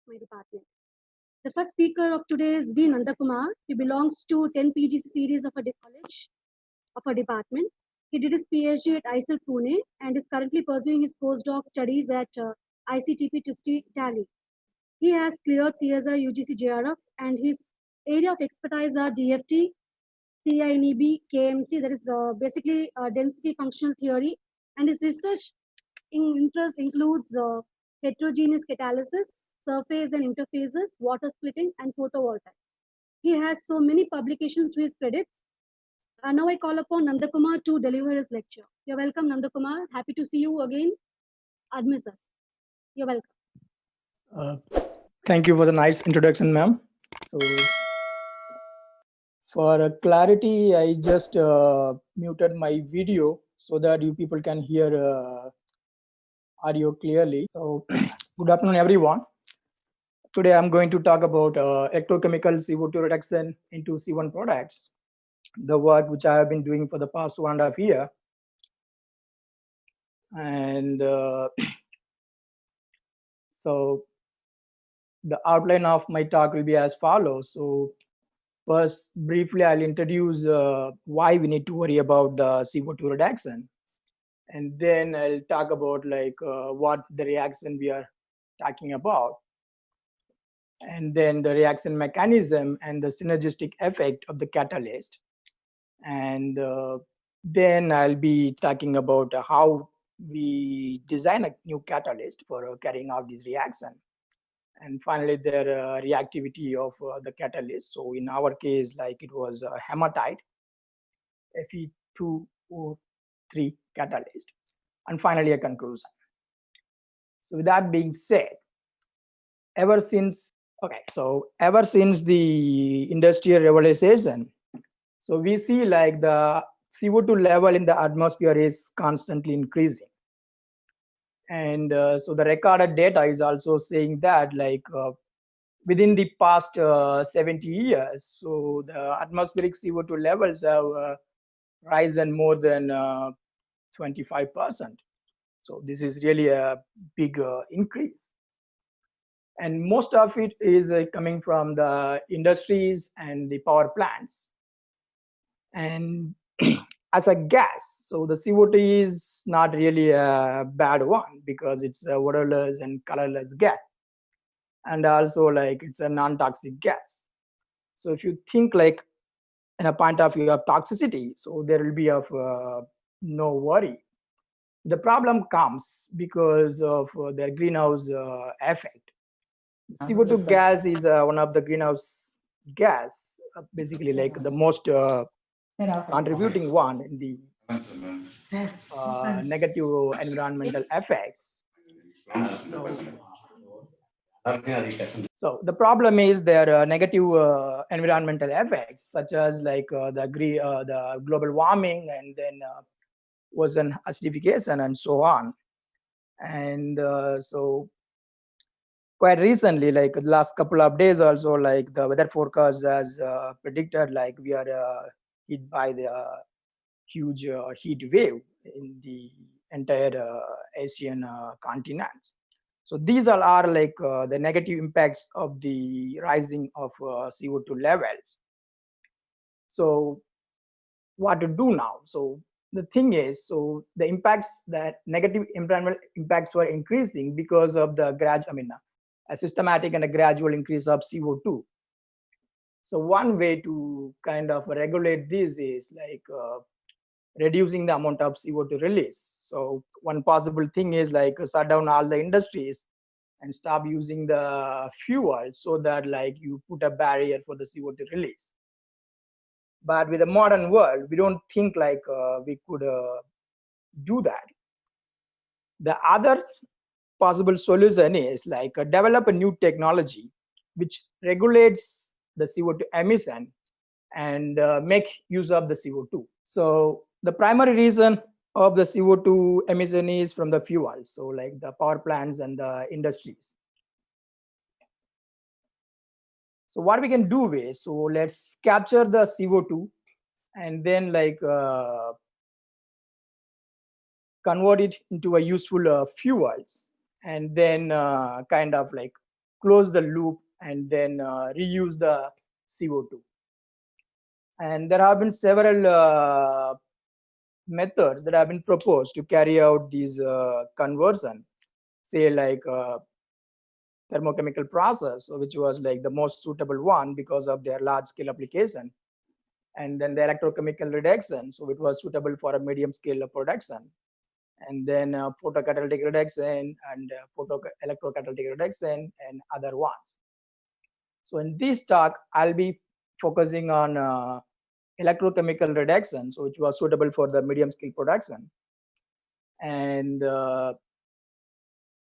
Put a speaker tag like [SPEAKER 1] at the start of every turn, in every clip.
[SPEAKER 1] my department. The first speaker of today is V. Nandakumar. He belongs to 10 PGC series of a college of a department. He did his PhD at ISIL Pune and is currently pursuing his postdoc studies at ICTP Tusti, Italy. He has cleared CSI UGC JRFs and his area of expertise are DFT, CINEB, KMC, that is basically density functional theory, and his research interest includes heterogeneous catalysis, surface and interfaces, water splitting, and photovoltaic. He has so many publications to his credits. Now I call upon Nandakumar to deliver his lecture. You're welcome, Nandakumar. Happy to see you again. Admit us. You're welcome.
[SPEAKER 2] Thank you for the nice introduction, ma'am. So, for clarity, I just muted my video so that you people can hear audio clearly. So, good afternoon, everyone. Today, I'm going to talk about electrochemical CO₂ reduction into C1 products, the work which I have been doing for the past 1.5 years. And so, the outline of my talk will be as follows. So, first, briefly, I'll introduce why we need to worry about the CO₂ reduction. And then I'll talk about what the reaction we are talking about. And then the reaction mechanism and the synergistic effect of the catalyst. And then I'll be talking about how we design a new catalyst for carrying out this reaction. And finally, the reactivity of the catalyst. So in our case, it was hematite, Fe2O3 catalyst. And finally, a conclusion. So with that being said, ever since the industrial revolution, so we see the CO₂ level in the atmosphere is constantly increasing. And so the recorded data is also saying that within the past 70 years, so the atmospheric CO₂ levels have risen more than 25%. So this is really a big increase. And most of it is coming from the industries and the power plants. And as a gas, so the CO₂ is not really a bad one because it's a odorless and colorless gas. And also it's a non-toxic gas. So if you think in a point of view of toxicity, so there will be of no worry. The problem comes because of the greenhouse effect. CO₂ gas is one of the greenhouse gas, basically the most contributing one in the negative environmental effects. So the problem is there are negative environmental effects such as the global warming and then ocean acidification and so on. And so quite recently, the last couple of days also, the weather forecast has predicted we are hit by the huge heat wave in the entire Asian continent. So these all are the negative impacts of the rising of CO₂ levels. So what to do now? So the thing is, so the impacts, that negative environmental impacts were increasing because of the a systematic and a gradual increase of CO₂. So one way to kind of regulate this is reducing the amount of CO₂ release. So one possible thing is shut down all the industries and stop using the fuel so that you put a barrier for the CO₂ release. But with the modern world, we don't think we could do that. The other possible solution is develop a new technology which regulates the CO₂ emission and make use of the CO₂. So the primary reason of the CO₂ emission is from the fuel, so the power plants and the industries. So what we can do is, so let's capture the CO₂ and then convert it into a useful fuels, and then kind of close the loop and then reuse the CO2. And there have been several methods that have been proposed to carry out these conversion, say like thermochemical process, which was like the most suitable one because of their large scale application. And then the electrochemical reduction, so it was suitable for a medium scale of production. And then photocatalytic reduction and electrocatalytic reduction and other ones. So in this talk, I'll be focusing on electrochemical reduction, so which was suitable for the medium scale production. And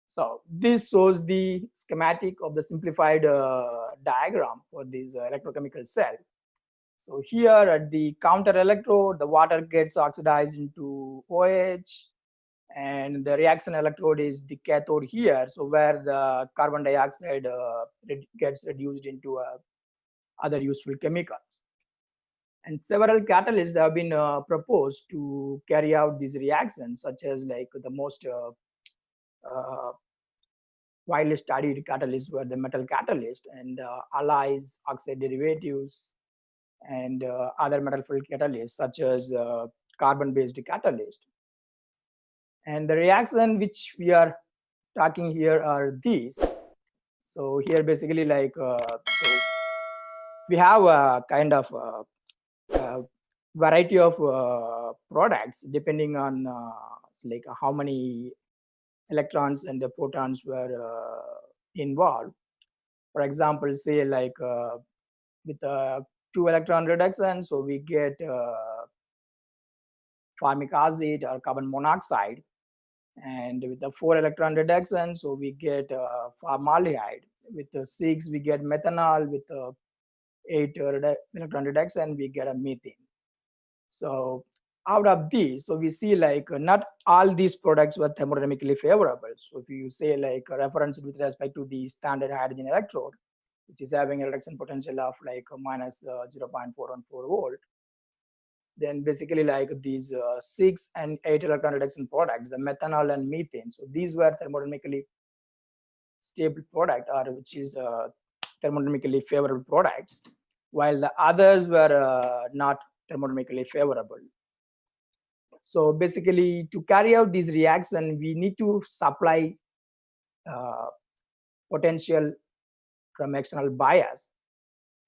[SPEAKER 2] so this shows the schematic of the simplified diagram for this electrochemical cell. So here at the counter electrode, the water gets oxidized into OH, and the reaction electrode is the cathode here. So where the carbon dioxide gets reduced into other useful chemicals. And several catalysts have been proposed to carry out these reactions, such as like the most widely studied catalysts were the metal catalyst and alloys, oxide derivatives, and other metal filled catalysts such as carbon-based catalyst. And the reaction which we are talking here are these. So here basically like so we have a kind of variety of products depending on like how many electrons and the protons were involved. For example, say like with a 2 electron reduction, so we get formic acid or carbon monoxide. And with the 4 electron reduction, so we get formaldehyde. With the 6, we get methanol. With the 8 electron reduction, we get a methane. So out of these, so we see like not all these products were thermodynamically favorable. So if you say like a reference with respect to the standard hydrogen electrode, which is having a reduction potential of like minus 0.414 volt, then basically like these 6 and 8 electron reduction products, the methanol and methane, so these were thermodynamically stable product, or which is thermodynamically favorable products, while the others were not thermodynamically favorable. So basically, to carry out this reaction, we need to supply potential from external bias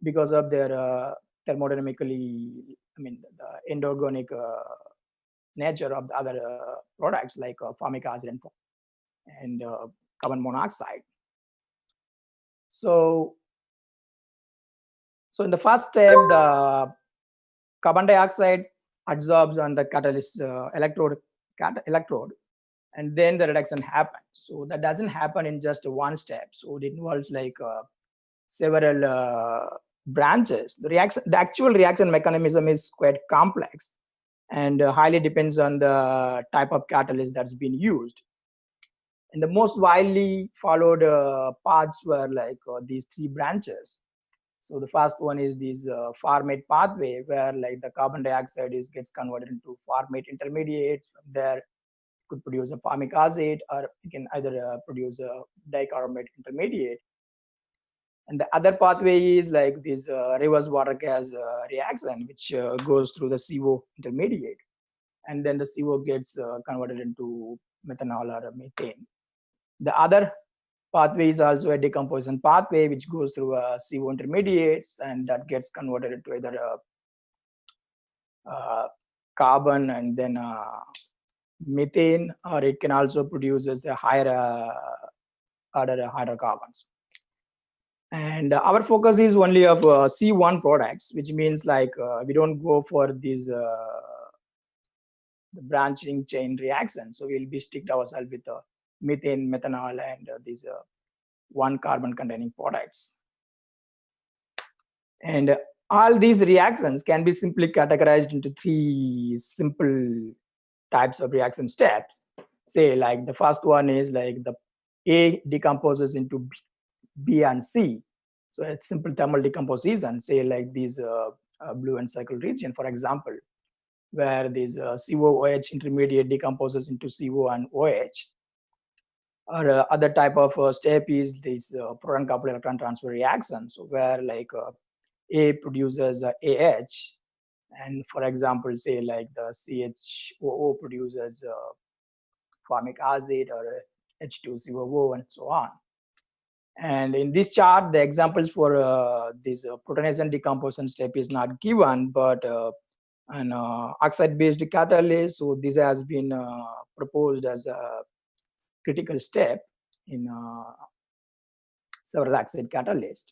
[SPEAKER 2] because of their thermodynamically, I mean, the endogenic nature of the other products like formic acid and carbon monoxide. So in the first step, the carbon dioxide adsorbs on the catalyst electrode, and then the reduction happens. So that doesn't happen in just one step. So it involves like several branches. The actual reaction mechanism is quite complex and highly depends on the type of catalyst that's been used. And the most widely followed paths were like these 3 branches. So the first one is this formate pathway, where like the carbon dioxide gets converted into formate intermediates. From there, it could produce a formic acid, or it can either produce a dicarbonate intermediate. And the other pathway is like this reverse water gas reaction, which goes through the CO intermediate. And then the CO gets converted into methanol or methane. The other pathway is also a decomposition pathway, which goes through CO intermediates, and that gets converted into either carbon and then methane, or it can also produce as a higher order hydrocarbons. And our focus is only of C1 products, which means like we don't go for these the branching chain reactions. So we'll be stick ourselves with methane, methanol, and these 1 carbon containing products. And all these reactions can be simply categorized into 3 simple types of reaction steps. Say like the first one is like the A decomposes into B and C. So it's simple thermal decomposition, say like these blue and circle region, for example, where this COOH intermediate decomposes into CO and OH. or other type of step is this proton coupled electron transfer reaction. So where like A produces AH, and for example, say like the CHOO produces formic acid or H2COO and so on. And in this chart, the examples for this protonation decomposition step is not given, but an oxide-based catalyst. So this has been proposed as a critical step in several oxide catalysts.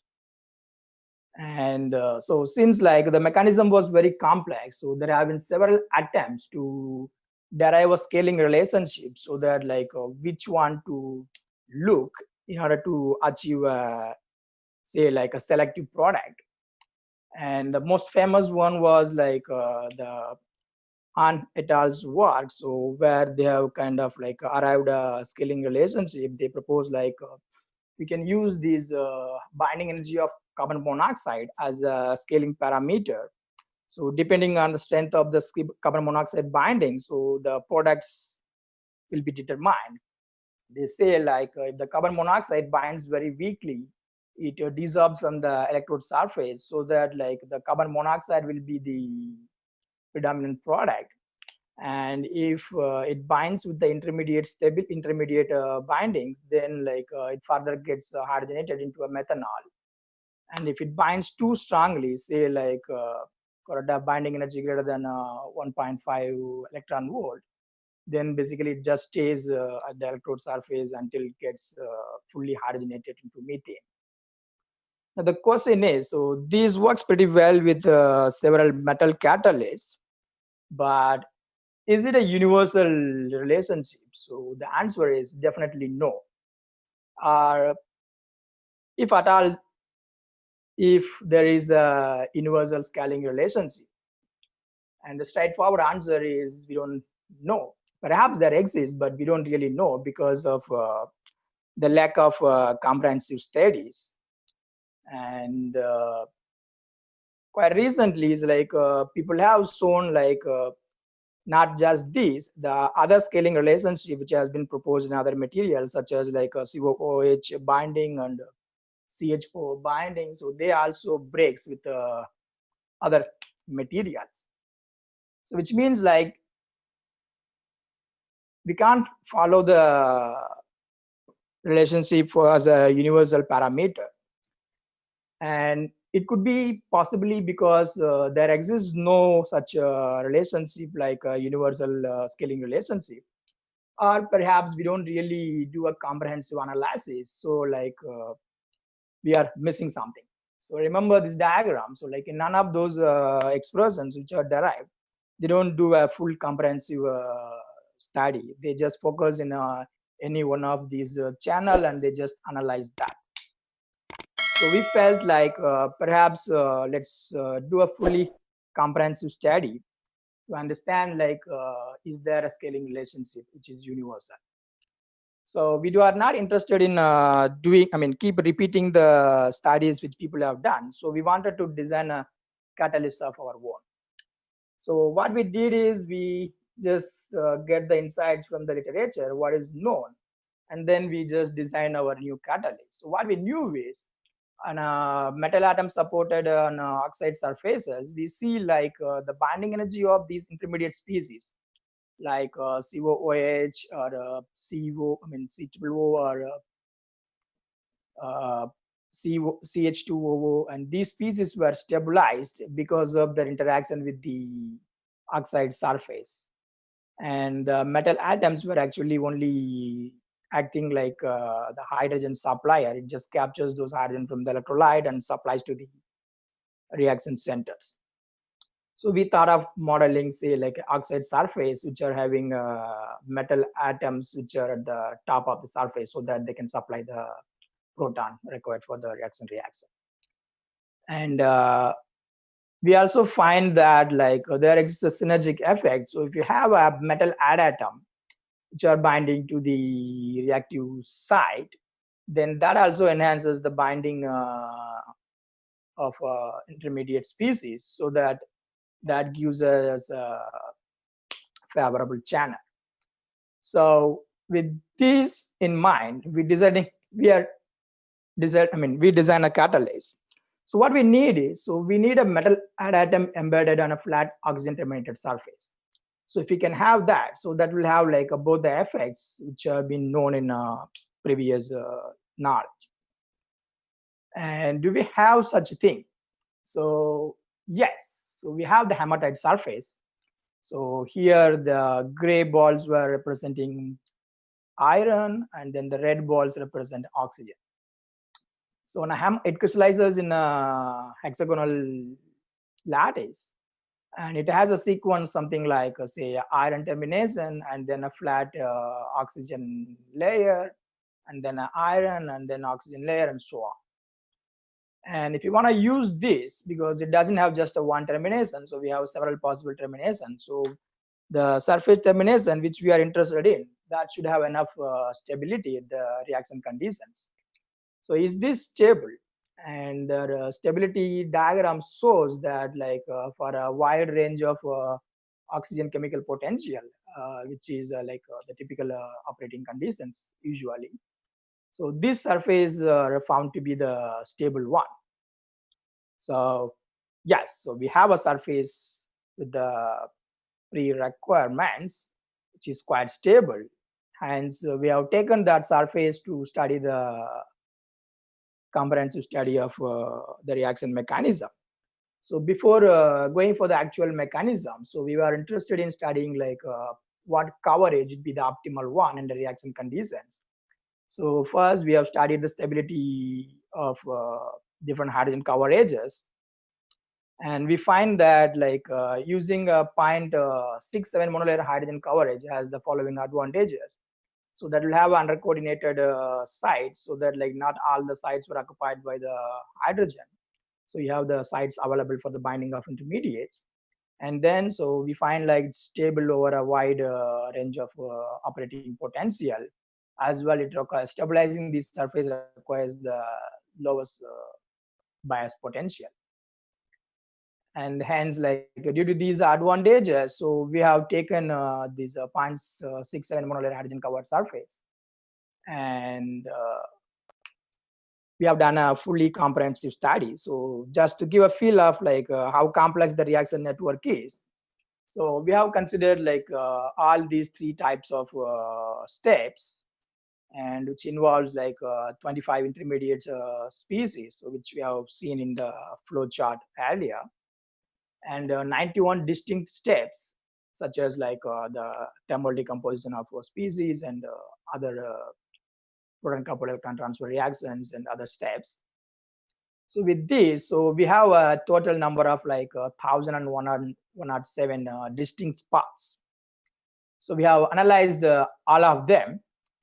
[SPEAKER 2] And so since like the mechanism was very complex, so there have been several attempts to derive a scaling relationship so that like which one to look in order to achieve say like a selective product. And the most famous one was like the Han et al.'s work, so where they have kind of like arrived a scaling relationship. They propose like we can use this binding energy of carbon monoxide as a scaling parameter. So depending on the strength of the carbon monoxide binding, so the products will be determined. They say like if the carbon monoxide binds very weakly, it dissolves from the electrode surface, so that like the carbon monoxide will be the predominant product. And if it binds with the stable intermediate bindings, then like it further gets hydrogenated into a methanol. And if it binds too strongly, say like for a binding energy greater than 1.5 electron volt, then basically it just stays at the electrode surface until it gets fully hydrogenated into methane. Now the question is, so this works pretty well with several metal catalysts, but is it a universal relationship? So the answer is definitely no. Or if at all, if there is a universal scaling relationship, and the straightforward answer is we don't know. Perhaps there exists, but we don't really know because of the lack of comprehensive studies. And quite recently, is like people have shown like not just this, the other scaling relationship which has been proposed in other materials such as like COOH binding and CHO binding. So they also breaks with other materials. So which means like we can't follow the relationship for as a universal parameter. And it could be possibly because there exists no such relationship like a universal scaling relationship, or perhaps we don't really do a comprehensive analysis, so like we are missing something. So remember this diagram. So like in none of those expressions which are derived, they don't do a full comprehensive study. They just focus in any one of these channel and they just analyze that. So we felt like perhaps let's do a fully comprehensive study to understand like is there a scaling relationship which is universal. So we are not interested in keep repeating the studies which people have done. So we wanted to design a catalyst of our own. So what we did is we just get the insights from the literature, what is known, and then we just design our new catalyst. So what we knew is on a metal atom supported on oxide surfaces, we see like the binding energy of these intermediate species like COOH or CHOO or CH2OO, and these species were stabilized because of their interaction with the oxide surface. And the metal atoms were actually only acting like the hydrogen supplier. It just captures those hydrogen from the electrolyte and supplies to the reaction centers. So we thought of modeling, say, like oxide surface, which are having metal atoms which are at the top of the surface, so that they can supply the proton required for the reaction. And we also find that like there exists a synergic effect. So if you have a metal atom which are binding to the reactive site, then that also enhances the binding of intermediate species, so that gives us a favorable channel. So with this in mind, we design a catalyst. So what we need is, we need a metal atom embedded on a flat oxygen terminated surface. So if we can have that, so that will have like both the effects which have been known in previous knowledge. And do we have such a thing? So yes, so we have the hematite surface. So here the gray balls were representing iron, and then the red balls represent oxygen. So it crystallizes in a hexagonal lattice, and it has a sequence something like say iron termination, and then a flat oxygen layer, and then an iron, and then oxygen layer, and so on. And if you want to use this, because it doesn't have just a one termination, so we have several possible terminations. So the surface termination which we are interested in, that should have enough stability at the reaction conditions. So is this stable? And the stability diagram shows that like for a wide range of oxygen chemical potential, which is the typical operating conditions usually. So this surface are found to be the stable one. So yes, so we have a surface with the pre-requirements, which is quite stable. Hence, we have taken that surface to study the comprehensive study of the reaction mechanism. So before going for the actual mechanism, so we were interested in studying like what coverage would be the optimal one in the reaction conditions. So first we have studied the stability of different hydrogen coverages. And we find that like using a 0.67 monolayer hydrogen coverage has the following advantages. So that will have under-coordinated sites, so that like not all the sites were occupied by the hydrogen. So you have the sites available for the binding of intermediates. And then so we find like it's stable over a wide range of operating potential. As well, it requires stabilizing this surface requires the lowest bias potential. And hence, like due to these advantages, so we have taken this 0.67 monolayer hydrogen covered surface, and we have done a fully comprehensive study. So just to give a feel of like how complex the reaction network is, so we have considered like all these three types of steps, and which involves like 25 intermediate species, so which we have seen in the flow chart earlier, and 91 distinct steps, such as like the thermal decomposition of species and other proton-coupled electron transfer reactions and other steps. So with this, so we have a total number of like 1,107 distinct paths. So we have analyzed all of them,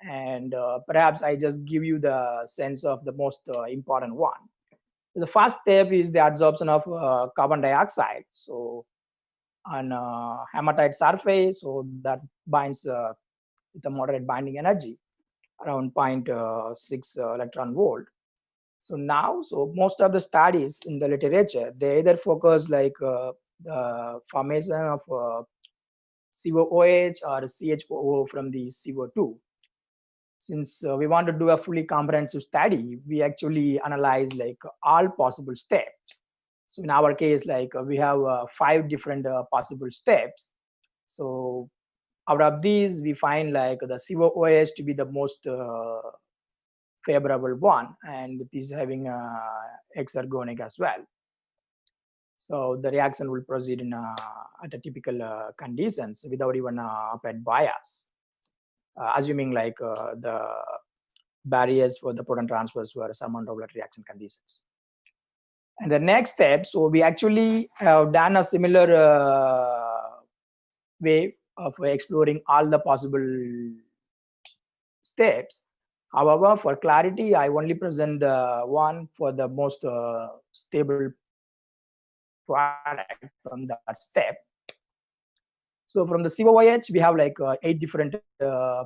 [SPEAKER 2] and perhaps I just give you the sense of the most important one. The first step is the adsorption of carbon dioxide. So on hematite surface, so that binds with a moderate binding energy around 0.6 electron volt. So now, so most of the studies in the literature, they either focus like the formation of COOH or CHOO from the CO2. Since we want to do a fully comprehensive study, we actually analyze like all possible steps. So in our case, like we have 5 different possible steps. So out of these, we find like the COOH to be the most favorable one, and it is having exergonic as well. So the reaction will proceed in at a typical conditions without even applied bias, assuming like the barriers for the proton transfers were surmountable at reaction conditions. And the next step, so we actually have done a similar way of exploring all the possible steps. However, for clarity, I only present the one for the most stable product from that step. So from the COOH, we have like 8 different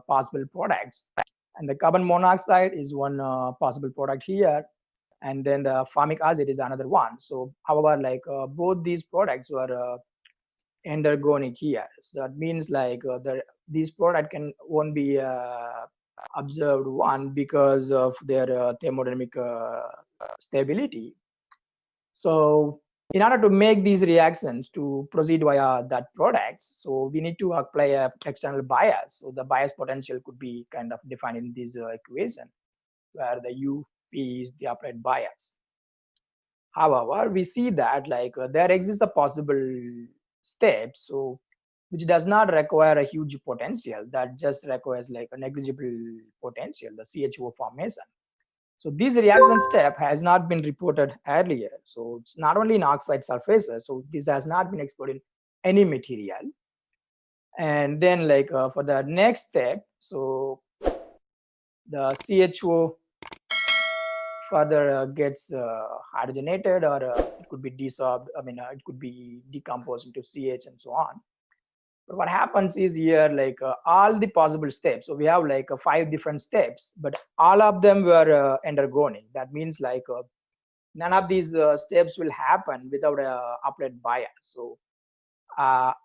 [SPEAKER 2] possible products. And the carbon monoxide is one possible product here. And then the formic acid is another one. So however, like both these products were endergonic here. So that means like these product won't be observed, one because of their thermodynamic stability. So in order to make these reactions to proceed via that products, so we need to apply a external bias. So the bias potential could be kind of defined in this equation, where the UP is the applied bias. However, we see that like there exists a possible step, so which does not require a huge potential, that just requires like a negligible potential, the CHO formation. So this reaction step has not been reported earlier. So it's not only in oxide surfaces, so this has not been explored in any material. And then like for the next step, so the CHO further gets hydrogenated, or it could be desorbed. I mean, it could be decomposed into CH and so on. But what happens is here, like all the possible steps. So we have like 5 different steps, but all of them were endergonic. That means like none of these steps will happen without a applied bias. So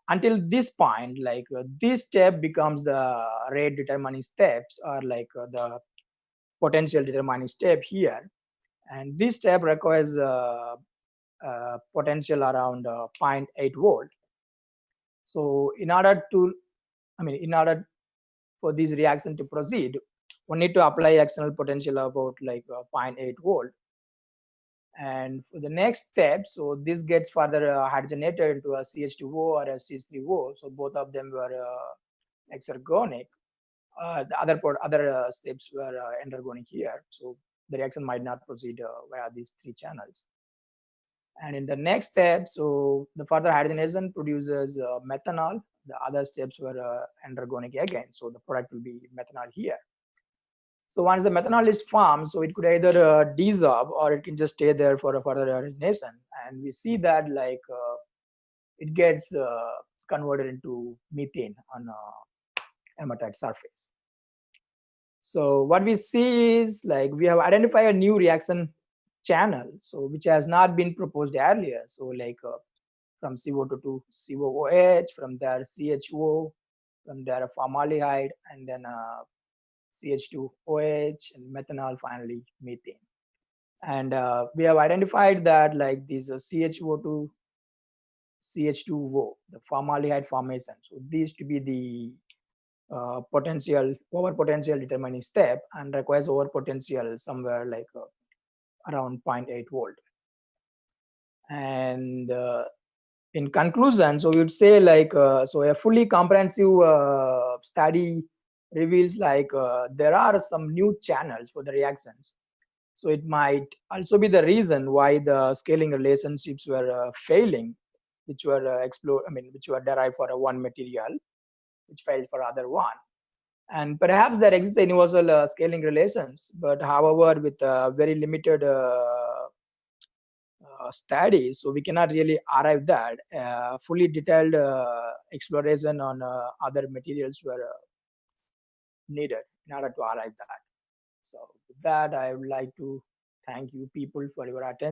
[SPEAKER 2] until this point, like this step becomes the rate determining steps, or like the potential determining step here. And this step requires potential around 0.8 volt. So in order for this reaction to proceed, we need to apply external potential about like 0.8 volt. And for the next step, so this gets further hydrogenated into a CH2O or a CH3O. So both of them were exergonic. The other steps were endergonic here. So the reaction might not proceed via these 3 channels. And in the next step, so the further hydrogenation produces methanol. The other steps were endergonic again. So the product will be methanol here. So once the methanol is formed, so it could either desorb, or it can just stay there for a further hydrogenation. And we see that like it gets converted into methane on a hematite surface. So what we see is like we have identified a new reaction channel, so which has not been proposed earlier. So like from CO2 to COOH, from there CHO, from there formaldehyde, and then CH2OH, and methanol, finally methane. And we have identified that like this CHO2 CH2O, the formaldehyde formation. So these to be the over potential determining step, and requires over potential somewhere like around 0.8 volt. And in conclusion, so we would say like so a fully comprehensive study reveals like there are some new channels for the reactions. So it might also be the reason why the scaling relationships were failing, which were explored. I mean, which were derived for one material, which failed for other one. And perhaps there exists universal scaling relations, but however, with very limited studies, so we cannot really arrive that fully detailed exploration on other materials were needed in order to arrive that. So with that, I would like to thank you people for your attention.